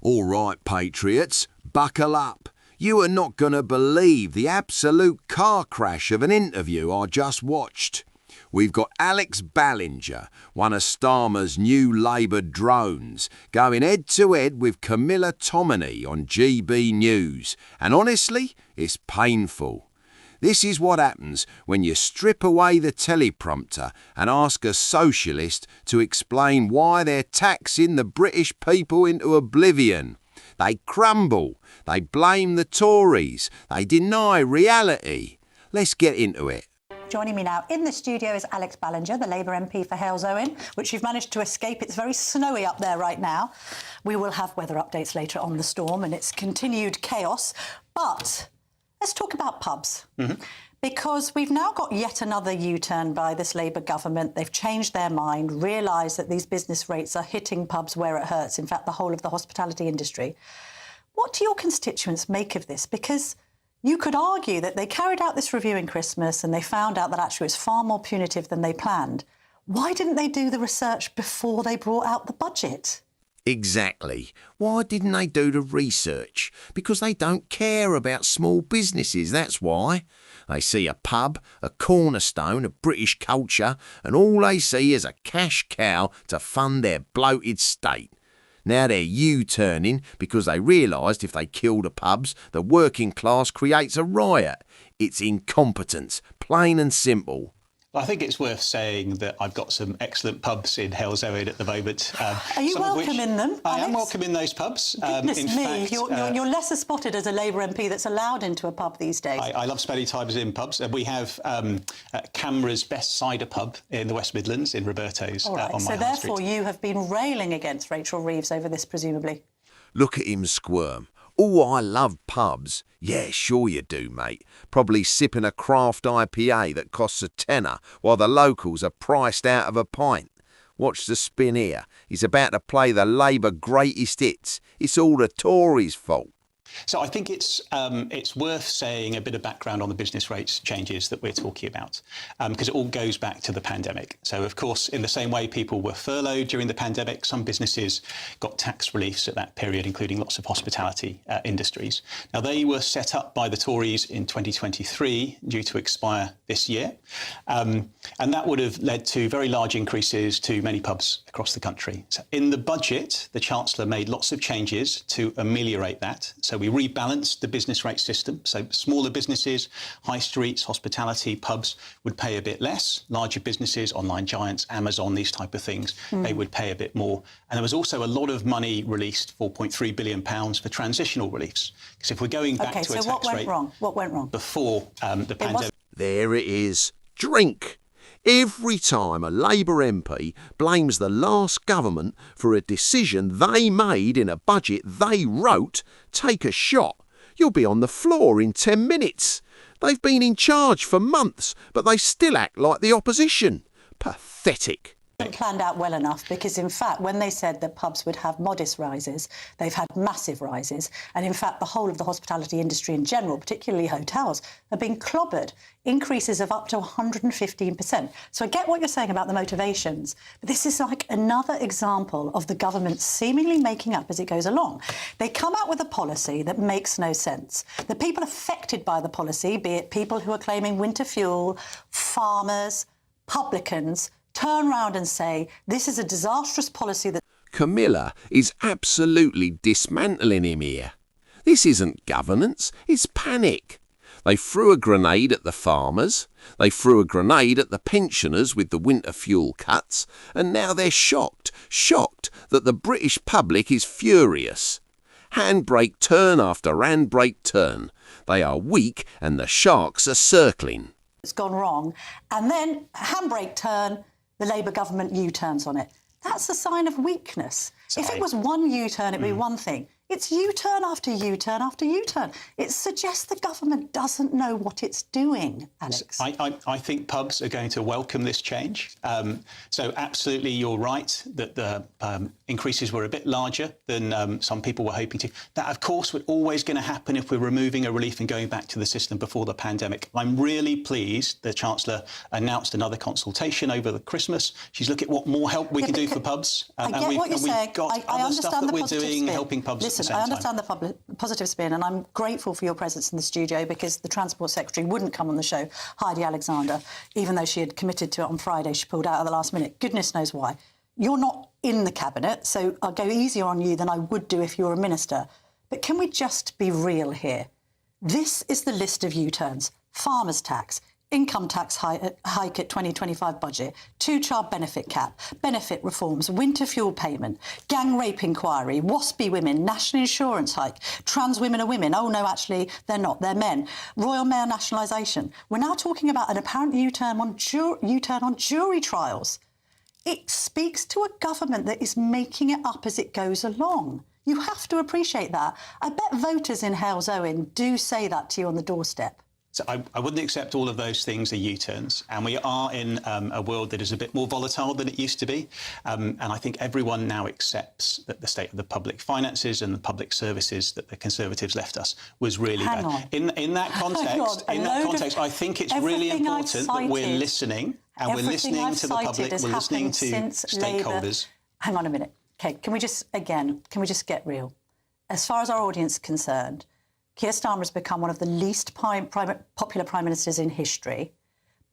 All right, Patriots, buckle up. You are not going to believe the absolute car crash of an interview I just watched. We've got Alex Ballinger, one of Starmer's new Labour drones, going head-to-head with Camilla Tominey on GB News. And honestly, it's painful. This is what happens when you strip away the teleprompter and ask a socialist to explain why they're taxing the British people into oblivion. They crumble, they blame the Tories, they deny reality. Let's get into it. Joining me now in the studio is Alex Ballinger, the Labour MP for Halesowen, which you've managed to escape. It's very snowy up there right now. We will have weather updates later on the storm and its continued chaos. But let's talk about pubs. Because we've now got yet another U-turn by this Labour government. They've changed their mind, realised that these business rates are hitting pubs where it hurts, in fact, the whole of the hospitality industry. What do your constituents make of this? Because you could argue that they carried out this review in Christmas and they found out that actually it was far more punitive than they planned. Why didn't they do the research before they brought out the budget? Exactly. Why didn't they do the research? Because they don't care about small businesses, that's why. They see a pub, a cornerstone of British culture, and all they see is a cash cow to fund their bloated state. Now they're U-turning because they realised if they kill the pubs, the working class creates a riot. It's incompetence, plain and simple. I think it's worth saying that I've got some excellent pubs in Halesowen at the moment. Are you welcome in them, Alex? I am welcome in those pubs. Goodness in me, fact, you're lesser spotted as a Labour MP that's allowed into a pub these days. I love spending time in pubs. We have Camera's best cider pub in the West Midlands, in Roberto's. All right, on my so high therefore street. you have been railing against Rachel Reeves over this, presumably. Look at him squirm. Oh, I love pubs. Yeah, sure you do, mate. Probably sipping a craft IPA that costs a tenner while the locals are priced out of a pint. Watch the spin here. He's about to play the Labour greatest hits. It's all the Tories' fault. So I think it's worth saying a bit of background on the business rates changes that we're talking about, because it all goes back to the pandemic. So, of course, in the same way people were furloughed during the pandemic, some businesses got tax reliefs at that period, including lots of hospitality industries. Now, they were set up by the Tories in 2023, due to expire this year. And that would have led to very large increases to many pubs across the country. So in the budget, the Chancellor made lots of changes to ameliorate that. So we rebalanced the business rate system. So smaller businesses, high streets, hospitality, pubs would pay a bit less. Larger businesses, online giants, Amazon, these type of things, they would pay a bit more. And there was also a lot of money released, £4.3 billion for transitional reliefs. Because if we're going back to a tax rate... Okay, so what went wrong? What went wrong? Before the pandemic... There it is. Drink. Every time a Labour MP blames the last government for a decision they made in a budget they wrote, take a shot. You'll be on the floor in 10 minutes. They've been in charge for months, but they still act like the opposition. Pathetic. Planned out well enough, because in fact when they said that pubs would have modest rises, they've had massive rises, and in fact the whole of the hospitality industry in general, particularly hotels, have been clobbered, increases of up to 115%. So I get what you're saying about the motivations, but this is like another example of the government seemingly making up as it goes along. They come out with a policy that makes no sense. The people affected by the policy, be it people who are claiming winter fuel, farmers, publicans, turn round and say, this is a disastrous policy that... Camilla is absolutely dismantling him here. This isn't governance, it's panic. They threw a grenade at the farmers, they threw a grenade at the pensioners with the winter fuel cuts, and now they're shocked that the British public is furious. Handbrake turn after handbrake turn. They are weak and the sharks are circling. It's gone wrong. And then, handbrake turn, the Labour government U-turns on it. That's a sign of weakness. If it was one U-turn, it'd be one thing. It's U-turn after U-turn after U-turn. It suggests the government doesn't know what it's doing, Alex. I think pubs are going to welcome this change. So absolutely, you're right that the increases were a bit larger than some people were hoping to. That, of course, was always going to happen if we're removing a relief and going back to the system before the pandemic. I'm really pleased the Chancellor announced another consultation over the Christmas. She's looking at what more help we can do for pubs. I get what you're saying. Got I other stuff understand that the we're positive doing, spin. helping pubs Listen, at the same time. I understand the positive spin, and I'm grateful for your presence in the studio because the Transport Secretary wouldn't come on the show, Heidi Alexander, even though she had committed to it on Friday. She pulled out at the last minute. Goodness knows why. You're not in the Cabinet, so I'll go easier on you than I would do if you were a minister. But can we just be real here? This is the list of U-turns. Farmers' tax, income tax hike at 2025 budget, two-child benefit cap, benefit reforms, winter fuel payment, gang rape inquiry, WASPy women, national insurance hike, trans women are women. Oh, no, actually, they're not. They're men. Royal Mail nationalisation. We're now talking about an apparent U-turn on jury trials. It speaks to a government that is making it up as it goes along. You have to appreciate that. I bet voters in Halesowen do say that to you on the doorstep. So I wouldn't accept all of those things are U-turns. And we are in a world that is a bit more volatile than it used to be. And I think everyone now accepts that the state of the public finances and the public services that the Conservatives left us was really bad. In that context, I think it's really important that we're listening and we're listening to the public, we're listening to stakeholders. Hang on a minute. OK, can we just get real? As far as our audience is concerned, Keir Starmer has become one of the least popular prime ministers in history.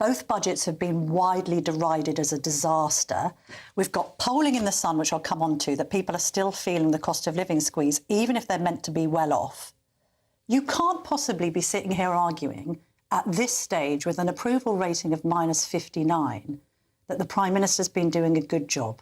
Both budgets have been widely derided as a disaster. We've got polling in the Sun, which I'll come on to, that people are still feeling the cost of living squeeze, even if they're meant to be well off. You can't possibly be sitting here arguing at this stage with an approval rating of -59 that the Prime Minister's been doing a good job.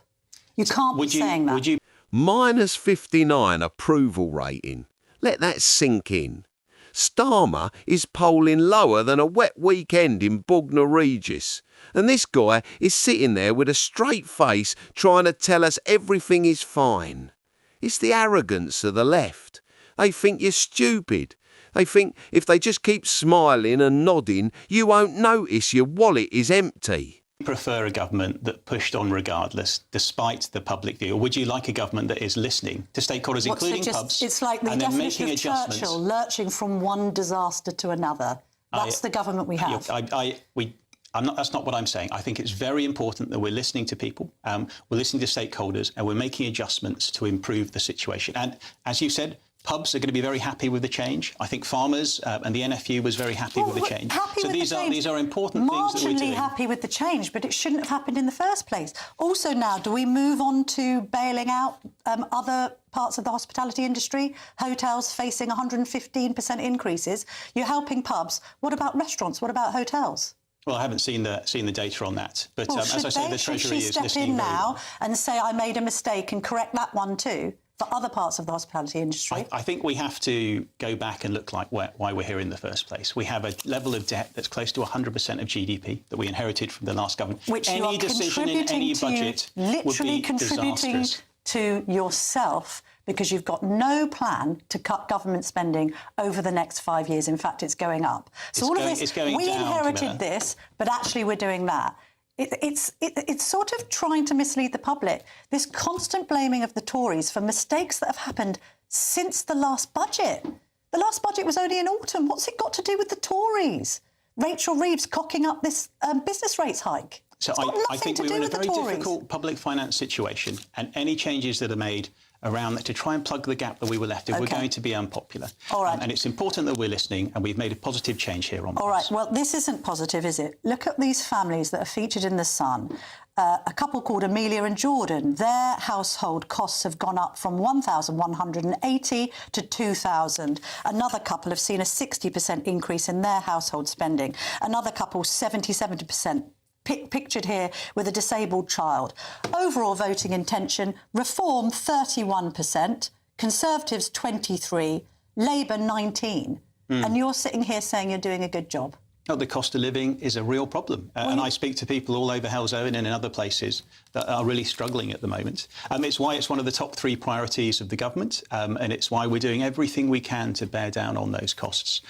You can't be saying that. -59 approval rating. Let that sink in. Starmer is polling lower than a wet weekend in Bognor Regis. And this guy is sitting there with a straight face trying to tell us everything is fine. It's the arrogance of the left. They think you're stupid. They think if they just keep smiling and nodding, you won't notice your wallet is empty. Do you prefer a government that pushed on regardless, despite the public view? Or would you like a government that is listening to stakeholders, including pubs, it's like the and then definition making of adjustments? Churchill, lurching from one disaster to another. That's the government we have. That's not what I'm saying. I think it's very important that we're listening to people, we're listening to stakeholders, and we're making adjustments to improve the situation. And as you said, pubs are going to be very happy with the change. I think farmers and the NFU was very happy with the change. So these are important things that we're doing. Marginally happy with the change, but it shouldn't have happened in the first place. Also now, do we move on to bailing out other parts of the hospitality industry? Hotels facing 115% increases. You're helping pubs. What about restaurants? What about hotels? Well, I haven't seen the data on that. But as I say, the Treasury is listening very well. Should she step in now and say, I made a mistake and correct that one too? For other parts of the hospitality industry? I think we have to go back and look like why we're here in the first place. We have a level of debt that's close to 100% of GDP that we inherited from the last government. Which any you are decision in any budget literally would be contributing disastrous. to yourself because you've got no plan to cut government spending over the next 5 years. In fact, it's going up. So all of this, we inherited this, but actually we're doing that. It's sort of trying to mislead the public. This constant blaming of the Tories for mistakes that have happened since the last budget. The last budget was only in autumn. What's it got to do with the Tories? Rachel Reeves cocking up this business rates hike. So I think we're in a very difficult public finance situation, and any changes that are made around that to try and plug the gap that we were left in, we're going to be unpopular. All right. And it's important that we're listening, and we've made a positive change here on this. All right, well, this isn't positive, is it? Look at these families that are featured in The Sun. A couple called Amelia and Jordan. Their household costs have gone up from 1,180 to 2,000. Another couple have seen a 60% increase in their household spending. Another couple, 70% pictured here with a disabled child. Overall voting intention, Reform 31%, Conservatives 23%, Labour 19%. And you're sitting here saying you're doing a good job. No, the cost of living is a real problem. And I speak to people all over Halesowen and in other places that are really struggling at the moment. It's why it's one of the top 3 priorities of the government, and it's why we're doing everything we can to bear down on those costs.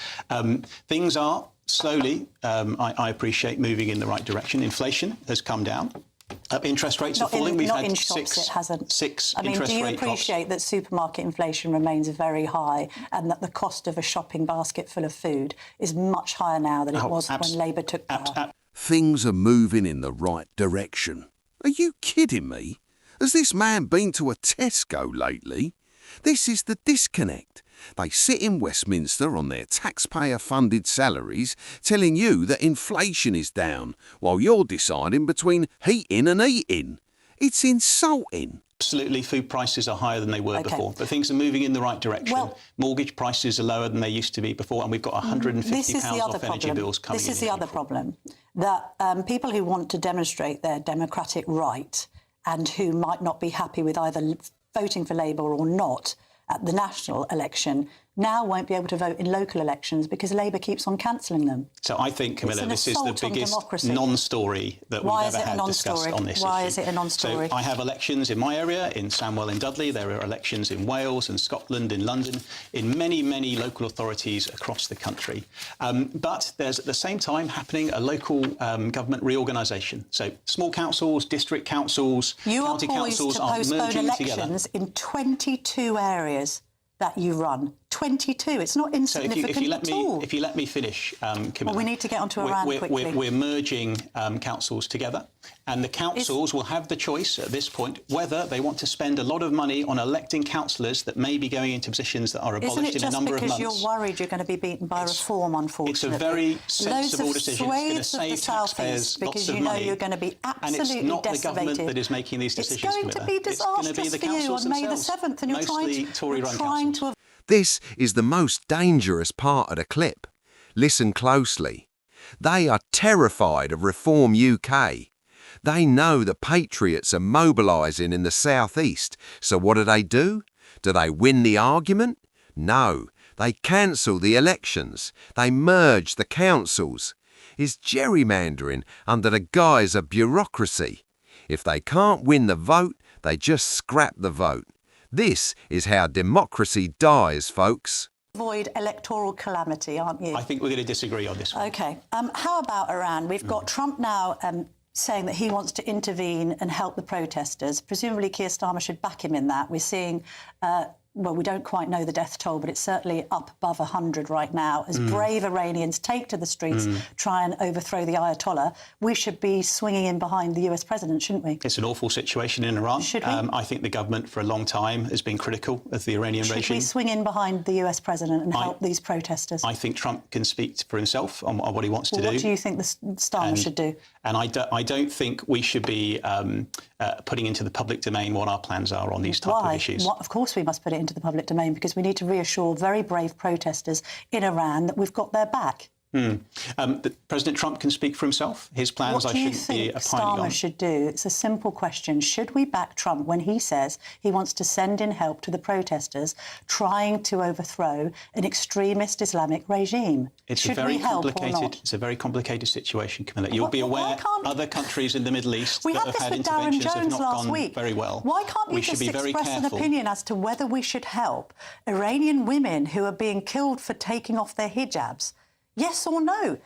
Things are slowly, I appreciate, moving in the right direction. Inflation has come down. Interest rates are Not falling. We've not had in shops, it hasn't. six I mean, interest do you rate drops. appreciate that supermarket inflation remains very high and that the cost of a shopping basket full of food is much higher now than it was when Labour took power? Things are moving in the right direction. Are you kidding me? Has this man been to a Tesco lately? This is the disconnect. They sit in Westminster on their taxpayer-funded salaries telling you that inflation is down while you're deciding between heating and eating. It's insulting. Absolutely, food prices are higher than they were before, but things are moving in the right direction. Well, mortgage prices are lower than they used to be before, and we've got £150 off energy bills coming in. This is the other problem, that people who want to demonstrate their democratic right and who might not be happy with either voting for Labour or not at the national election now won't be able to vote in local elections because Labour keeps on cancelling them. So I think, Camilla, this is the biggest non-story that we've ever had discussed on this issue. Why is it a non-story? So I have elections in my area, in Sandwell in Dudley. There are elections in Wales and Scotland, in London, in many, many local authorities across the country. But there's at the same time happening a local government reorganisation. So small councils, district councils, county councils are merging together. You are poised to postpone elections in 22 areas that you run. 22. It's not insignificant at all. If you let me finish, Camilla. Well, we need to get onto Iran quickly. We're merging councils together, and the councils will have the choice at this point whether they want to spend a lot of money on electing councillors that may be going into positions that are abolished in a number of months. Isn't it just because you're worried you're going to be beaten by reform, unfortunately? It's a very sensible decision. It's going to save taxpayers lots of money. Because you know you're going to be absolutely decimated. And it's not the government that is making these decisions, Camilla. It's going to be disastrous for you on May the 7th, and you're trying to... This is the most dangerous part of the clip. Listen closely. They are terrified of Reform UK. They know the Patriots are mobilising in the South East, so what do? Do they win the argument? No, they cancel the elections. They merge the councils. It's gerrymandering under the guise of bureaucracy. If they can't win the vote, they just scrap the vote. This is how democracy dies, folks. Avoid electoral calamity, aren't you? I think we're going to disagree on this one. OK. How about Iran? We've got Trump now saying that he wants to intervene and help the protesters. Presumably Keir Starmer should back him in that. We're seeing... well, we don't quite know the death toll, but it's certainly up above 100 right now. As brave Iranians take to the streets, try and overthrow the Ayatollah, we should be swinging in behind the US president, shouldn't we? It's an awful situation in Iran. Should we? I think the government for a long time has been critical of the Iranian regime. Should we swing in behind the US president and help these protesters? I think Trump can speak for himself on what he wants to do. What do you think the Starmer should do? And I don't think we should be putting into the public domain what our plans are on these type of issues. Of course we must put it into the public domain because we need to reassure very brave protesters in Iran that we've got their back. President Trump can speak for himself. His plans I shouldn't be opining on. What do you think Starmer should do? It's a simple question. Should we back Trump when he says he wants to send in help to the protesters trying to overthrow an extremist Islamic regime? Should we help or not? It's a very complicated situation, Camilla. You'll be aware other countries in the Middle East that have had interventions have not gone very well. Why can't you just express an opinion as to whether we should help Iranian women who are being killed for taking off their hijabs? Yes or no?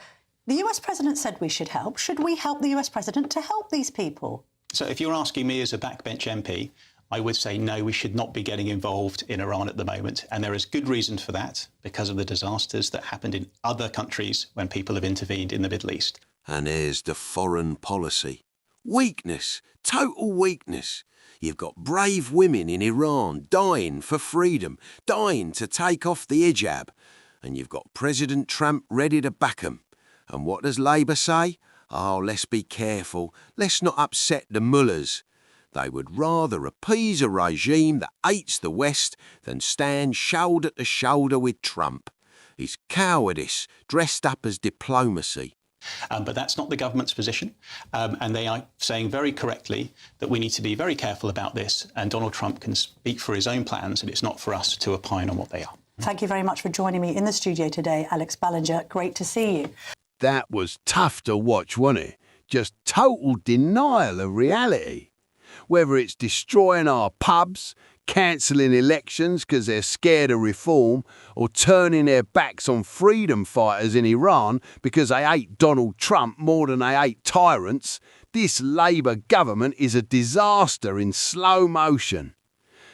The US president said we should help. Should we help the US president to help these people? So if you're asking me as a backbench MP, I would say no, we should not be getting involved in Iran at the moment. And there is good reason for that because of the disasters that happened in other countries when people have intervened in the Middle East. And there's the foreign policy. Weakness, total weakness. You've got brave women in Iran dying for freedom, dying to take off the hijab. And you've got President Trump ready to back 'em. And what does Labour say? Oh, let's be careful. Let's not upset the mullahs. They would rather appease a regime that hates the West than stand shoulder to shoulder with Trump. It's cowardice dressed up as diplomacy. But that's not the government's position. And they are saying very correctly that we need to be very careful about this. And Donald Trump can speak for his own plans, and it's not for us to opine on what they are. Thank you very much for joining me in the studio today, Alex Ballinger. Great to see you. That was tough to watch, wasn't it? Just total denial of reality. Whether it's destroying our pubs, cancelling elections because they're scared of reform, or turning their backs on freedom fighters in Iran because they hate Donald Trump more than they hate tyrants, This Labour government is a disaster in slow motion.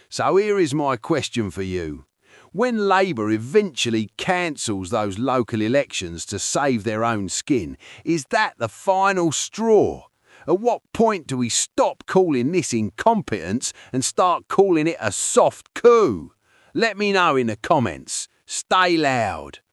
So here is my question for you. When Labour eventually cancels those local elections to save their own skin, is that the final straw? At what point do we stop calling this incompetence and start calling it a soft coup? Let me know in the comments. Stay loud.